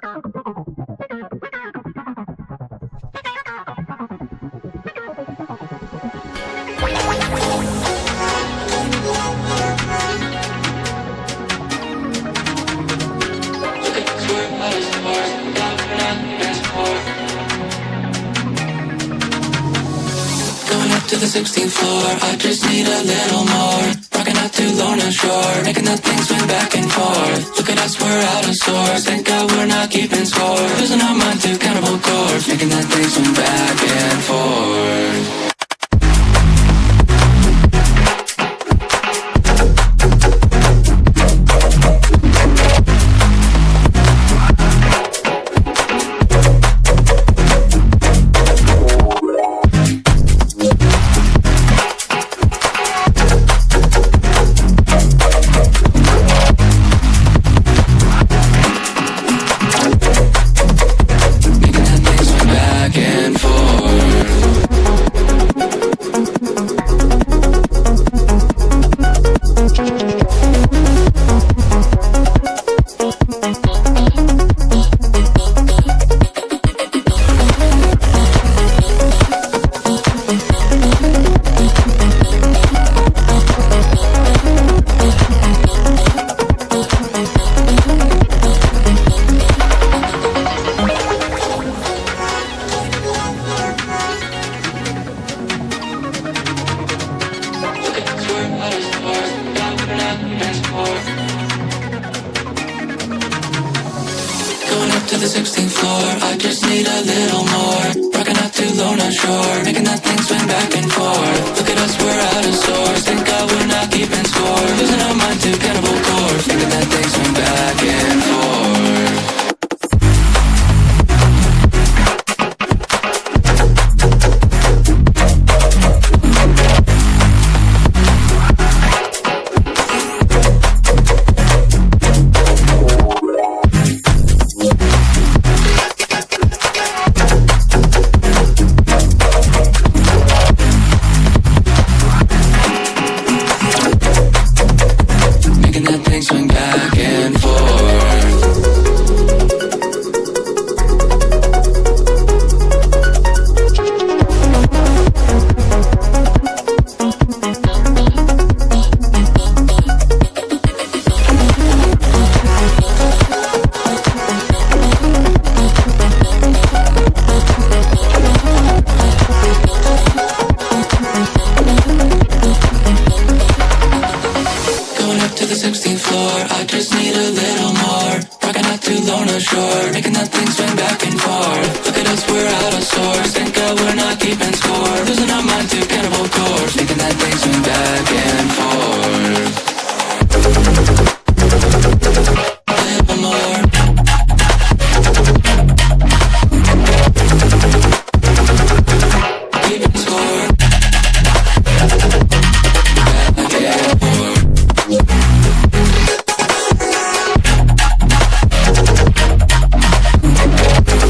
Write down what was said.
To the 16th floor, I just need a little more. Rocking out to Lorna Shore, making that thing swing back and forth. Look at us, we're out of sorts. Thank God we're not keeping score. Losing our mind to Cannibal Corpse, making that thing swing back and forth. To the 16th floor, I just need a little more. Rocking out to Lorna Shore, making that thing swing back and forth. Look at us, we're out of sorts. Thank God we're not keeping score. Losing our mind to Cannibal Corpse, making that thing swing back and forth. Swing back and forth. To the 16th floor, I just need a little more. Rocking out to Lorna Shore, making that thing swing back and forth. Look at us, we're out of sorts. Thank God we're not keeping score. Losing our mind to Cannibal Corpse.